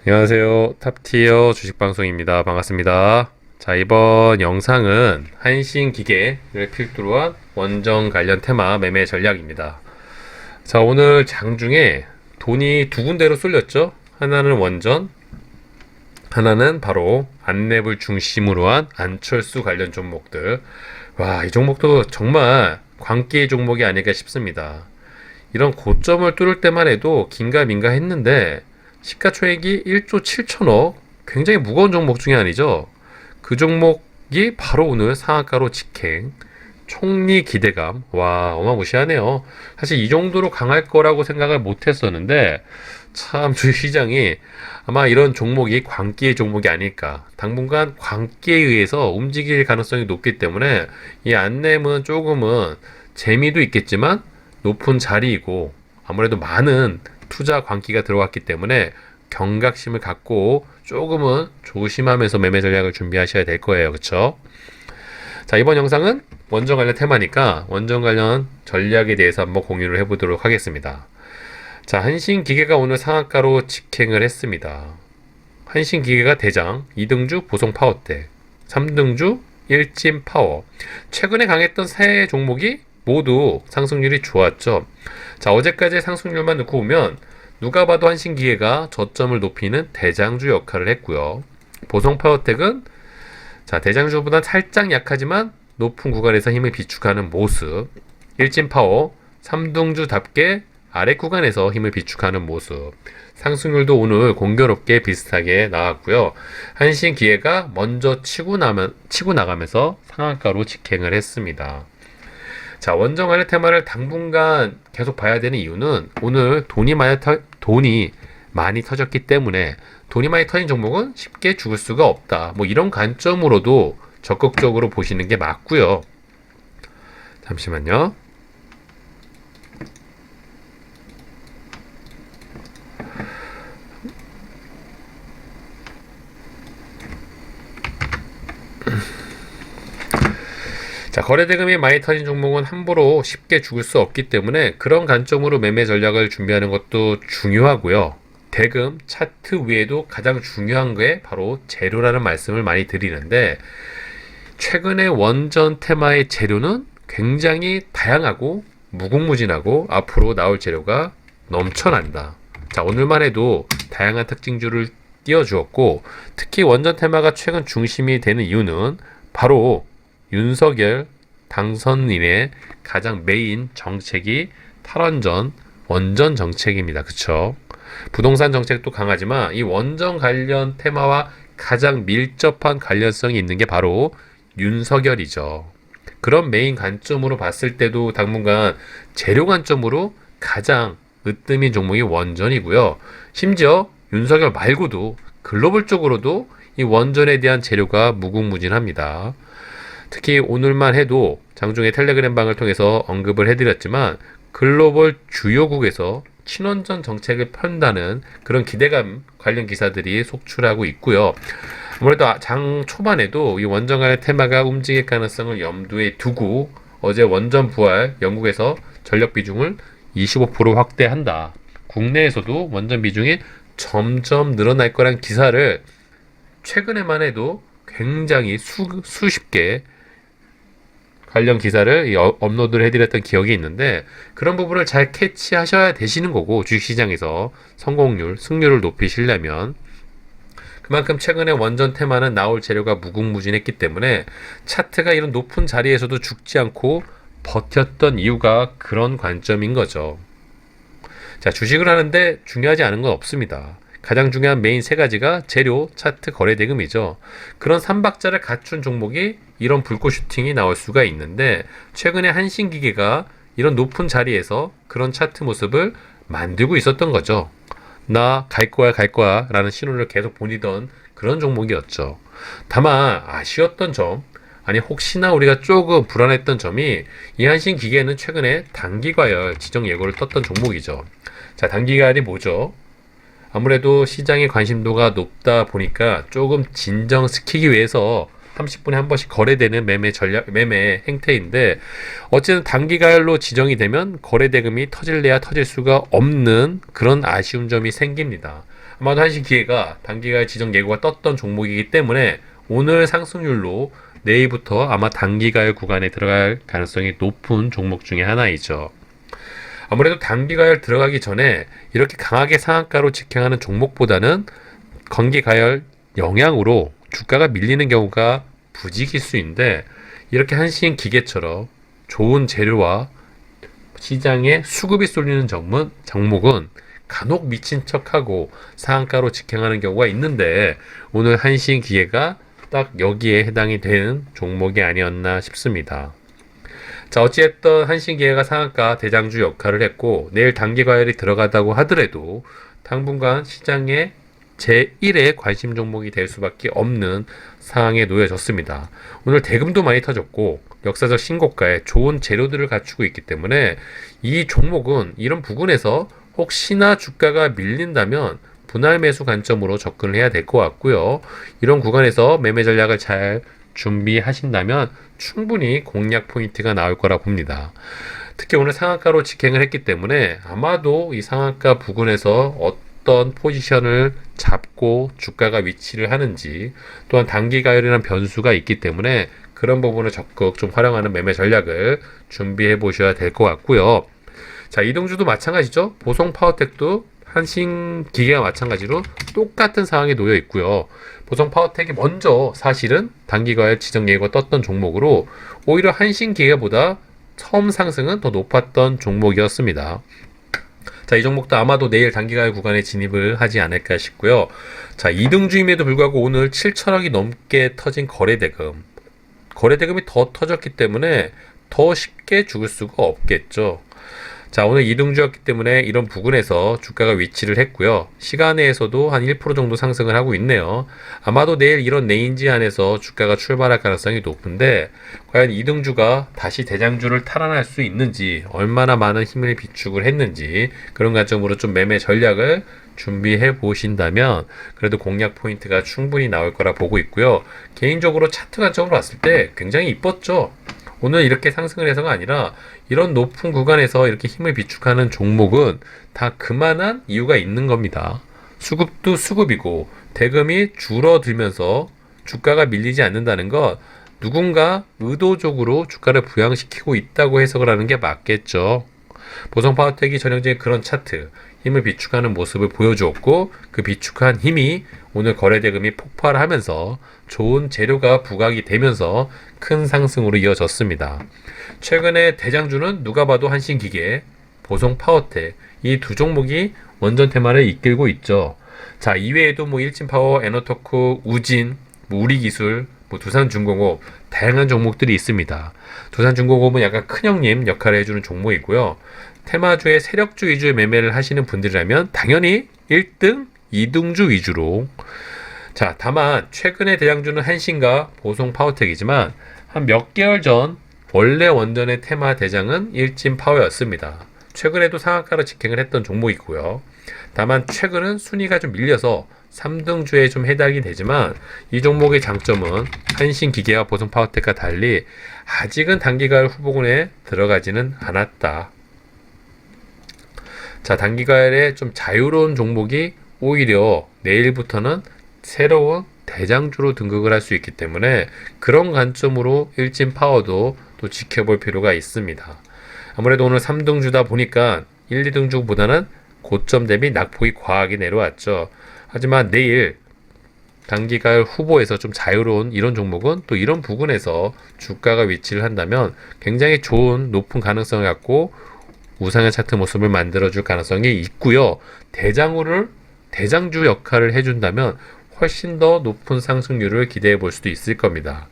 안녕하세요. 탑티어 주식방송입니다. 반갑습니다. 자, 이번 영상은 한신기계를 필두로 한 원전 관련 테마 매매 전략입니다. 자, 오늘 장중에 돈이 두 군데로 쏠렸죠. 하나는 원전, 하나는 바로 안랩을 중심으로 한 안철수 관련 종목들. 와, 이 종목도 정말 광기의 종목이 아닐까 싶습니다. 이런 고점을 뚫을 때만 해도 긴가민가 했는데 시가총액이 1조 7천억, 굉장히 무거운 종목 중에 아니죠. 그 종목이 바로 오늘 상한가로 직행. 총리 기대감, 와, 어마무시하네요. 사실 이 정도로 강할 거라고 생각을 못 했었는데 참 주식시장이 아마 이런 종목이 광기의 종목이 아닐까. 당분간 광기에 의해서 움직일 가능성이 높기 때문에 이 안램은 조금은 재미도 있겠지만 높은 자리이고 아무래도 많은 투자 광기가 들어왔기 때문에 경각심을 갖고 조금은 조심하면서 매매 전략을 준비하셔야 될 거예요. 그쵸? 자, 이번 영상은 원전 관련 테마니까 원전 관련 전략에 대해서 한번 공유를 해보도록 하겠습니다. 자, 한신기계가 오늘 상한가로 직행을 했습니다. 한신기계가 대장, 2등주 보성파워텍, 3등주 일진파워. 최근에 강했던 세 종목이 모두 상승률이 좋았죠. 자, 어제까지의 상승률만 놓고 보면 누가 봐도 한신기계가 저점을 높이는 대장주 역할을 했고요. 보성파워텍은 자, 대장주보다 살짝 약하지만 높은 구간에서 힘을 비축하는 모습. 일진파워 3등주답게 아래 구간에서 힘을 비축하는 모습. 상승률도 오늘 공교롭게 비슷하게 나왔고요. 한신기계가 먼저 치고 나가면서 상한가로 직행을 했습니다. 자, 원전 관련 테마를 당분간 계속 봐야 되는 이유는 오늘 돈이 많이 터졌기 때문에 돈이 많이 터진 종목은 쉽게 죽을 수가 없다. 뭐 이런 관점으로도 적극적으로 보시는 게 맞고요. 잠시만요. 자, 거래대금이 많이 터진 종목은 함부로 쉽게 죽을 수 없기 때문에 그런 관점으로 매매 전략을 준비하는 것도 중요하고요. 대금, 차트 위에도 가장 중요한 게 바로 재료라는 말씀을 많이 드리는데 최근에 원전 테마의 재료는 굉장히 다양하고 무궁무진하고 앞으로 나올 재료가 넘쳐난다. 자, 오늘만 해도 다양한 특징주를 띄워주었고 특히 원전 테마가 최근 중심이 되는 이유는 바로 윤석열 당선인의 가장 메인 정책이 탈원전, 원전 정책입니다. 그쵸? 부동산 정책도 강하지만 이 원전 관련 테마와 가장 밀접한 관련성이 있는 게 바로 윤석열이죠. 그런 메인 관점으로 봤을 때도 당분간 재료 관점으로 가장 으뜸인 종목이 원전이고요. 심지어 윤석열 말고도 글로벌적으로도 이 원전에 대한 재료가 무궁무진합니다. 특히 오늘만 해도 장중에 텔레그램 방을 통해서 언급을 해드렸지만 글로벌 주요국에서 친원전 정책을 편다는 그런 기대감 관련 기사들이 속출하고 있고요. 아무래도 장 초반에도 이 원전 관련 테마가 움직일 가능성을 염두에 두고 어제 원전 부활 영국에서 전력 비중을 25% 확대한다. 국내에서도 원전 비중이 점점 늘어날 거란 기사를 최근에만 해도 굉장히 수십 개 관련 기사를 업로드를 해드렸던 기억이 있는데 그런 부분을 잘 캐치하셔야 되시는 거고 주식시장에서 성공률, 승률을 높이시려면 그만큼 최근에 원전 테마는 나올 재료가 무궁무진했기 때문에 차트가 이런 높은 자리에서도 죽지 않고 버텼던 이유가 그런 관점인 거죠. 자, 주식을 하는데 중요하지 않은 건 없습니다. 가장 중요한 메인 세 가지가 재료, 차트, 거래대금이죠. 그런 삼박자를 갖춘 종목이 이런 불꽃 슈팅이 나올 수가 있는데 최근에 한신기계가 이런 높은 자리에서 그런 차트 모습을 만들고 있었던 거죠. 나 갈 거야 라는 신호를 계속 보이던 그런 종목이었죠. 다만 아쉬웠던 점, 아니 혹시나 우리가 조금 불안했던 점이 이 한신기계는 최근에 단기과열 지정 예고를 떴던 종목이죠. 자, 단기과열이 뭐죠? 아무래도 시장의 관심도가 높다 보니까 조금 진정시키기 위해서 30분에 한 번씩 거래되는 매매 행태인데 어쨌든 단기가열로 지정이 되면 거래 대금이 터질래야 터질 수가 없는 그런 아쉬운 점이 생깁니다. 아마도 한신기계가 단기가에 지정 예고가 떴던 종목이기 때문에 오늘 상승률로 내일부터 아마 단기가열 구간에 들어갈 가능성이 높은 종목 중에 하나이죠. 아무래도 단기가열 들어가기 전에 이렇게 강하게 상한가로 직행하는 종목보다는 건기가열 영향으로 주가가 밀리는 경우가 부지기수인데, 이렇게 한신기계처럼 좋은 재료와 시장에 수급이 쏠리는 종목은 간혹 미친 척하고 상한가로 직행하는 경우가 있는데, 오늘 한신기계가 딱 여기에 해당이 되는 종목이 아니었나 싶습니다. 자, 어찌됐든 한신기계가 상한가 대장주 역할을 했고, 내일 단기과열이 들어가다고 하더라도 당분간 시장의 제1의 관심 종목이 될 수밖에 없는 상황에 놓여졌습니다. 오늘 대금도 많이 터졌고 역사적 신고가에 좋은 재료들을 갖추고 있기 때문에 이 종목은 이런 부분에서 혹시나 주가가 밀린다면 분할 매수 관점으로 접근을 해야 될 것 같고요. 이런 구간에서 매매 전략을 잘 준비하신다면 충분히 공략 포인트가 나올 거라 봅니다. 특히 오늘 상한가로 직행을 했기 때문에 아마도 이 상한가 부근에서 어떤 포지션을 잡고 주가가 위치를 하는지, 또한 단기가열이라는 변수가 있기 때문에 그런 부분을 적극 좀 활용하는 매매 전략을 준비해 보셔야 될 것 같고요. 자, 이동주도 마찬가지죠. 보성 파워텍도 한신기계와 마찬가지로 똑같은 상황에 놓여 있고요. 보성 파워텍이 먼저 사실은 단기가열 지정 예고가 떴던 종목으로 오히려 한신기계보다 처음 상승은 더 높았던 종목이었습니다. 자, 이 종목도 아마도 내일 단기가열 구간에 진입을 하지 않을까 싶고요. 자, 2등주임에도 불구하고 오늘 7천억이 넘게 터진 거래대금이 더 터졌기 때문에 더 쉽게 죽을 수가 없겠죠. 자, 오늘 2등주였기 때문에 이런 부근에서 주가가 위치를 했고요. 시간에서도 한 1% 정도 상승을 하고 있네요. 아마도 내일 이런 레인지 안에서 주가가 출발할 가능성이 높은데, 과연 2등주가 다시 대장주를 탈환할 수 있는지, 얼마나 많은 힘을 비축을 했는지, 그런 관점으로 좀 매매 전략을 준비해 보신다면 그래도 공략 포인트가 충분히 나올 거라 보고 있고요. 개인적으로 차트 관점으로 봤을 때 굉장히 이뻤죠. 오늘 이렇게 상승을 해서가 아니라 이런 높은 구간에서 이렇게 힘을 비축하는 종목은 다 그만한 이유가 있는 겁니다. 수급도 수급이고 대금이 줄어들면서 주가가 밀리지 않는다는 것, 누군가 의도적으로 주가를 부양시키고 있다고 해석을 하는 게 맞겠죠. 보성파워텍이 전형적인 그런 차트, 힘을 비축하는 모습을 보여주었고, 그 비축한 힘이 오늘 거래대금이 폭발하면서 좋은 재료가 부각이 되면서 큰 상승으로 이어졌습니다. 최근에 대장주는 누가 봐도 한신기계, 보성파워텍, 이 두 종목이 원전 테마를 이끌고 있죠. 자, 이외에도 일진파워, 에너터크, 우진, 우리기술, 두산중공업, 다양한 종목들이 있습니다. 두산중공업은 약간 큰형님 역할을 해주는 종목이고요. 테마주의 세력주 위주의 매매를 하시는 분들이라면 당연히 1등, 2등주 위주로. 자, 다만 최근에 대장주는 한신과 보성파워텍이지만 한 몇 개월 전 원래 원전의 테마 대장은 일진파워였습니다. 최근에도 상한가로 직행을 했던 종목이고요. 다만 최근은 순위가 좀 밀려서 3등주에 좀 해당이 되지만, 이 종목의 장점은 한신기계와 보성파워텍과 달리 아직은 단기가열 후보군에 들어가지는 않았다. 자, 단기가열에 좀 자유로운 종목이 오히려 내일부터는 새로운 대장주로 등극을 할 수 있기 때문에 그런 관점으로 일진파워도 또 지켜볼 필요가 있습니다. 아무래도 오늘 3등주다 보니까 1, 2등주보다는 고점 대비 낙폭이 과하게 내려왔죠. 하지만 내일 단기가열 후보에서 좀 자유로운 이런 종목은 또 이런 부분에서 주가가 위치를 한다면 굉장히 좋은 높은 가능성을 갖고 우상향 차트 모습을 만들어줄 가능성이 있고요. 대장주 역할을 해준다면 훨씬 더 높은 상승률을 기대해 볼 수도 있을 겁니다.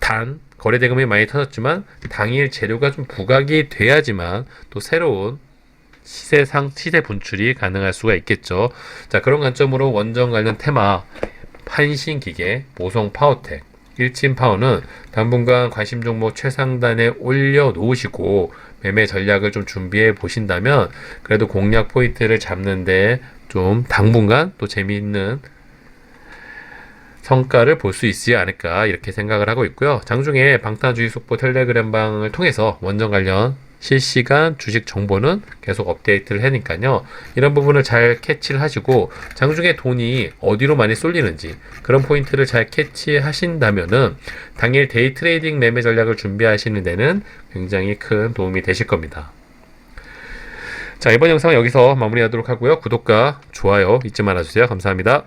단 거래대금이 많이 터졌지만 당일 재료가 좀 부각이 돼야지만 또 새로운 시세 분출이 가능할 수가 있겠죠. 자, 그런 관점으로 원전 관련 테마 한신기계, 보성파워텍, 일진파워는 당분간 관심 종목 최상단에 올려 놓으시고 매매 전략을 좀 준비해 보신다면 그래도 공략 포인트를 잡는데 좀 당분간 또 재미있는 성과를 볼 수 있지 않을까 이렇게 생각을 하고 있고요. 장중에 방탄주의 속보 텔레그램방을 통해서 원전 관련 실시간 주식 정보는 계속 업데이트를 하니까요. 이런 부분을 잘 캐치를 하시고 장중에 돈이 어디로 많이 쏠리는지 그런 포인트를 잘 캐치하신다면은 당일 데이 트레이딩 매매 전략을 준비하시는 데는 굉장히 큰 도움이 되실 겁니다. 자, 이번 영상은 여기서 마무리하도록 하고요. 구독과 좋아요 잊지 말아주세요. 감사합니다.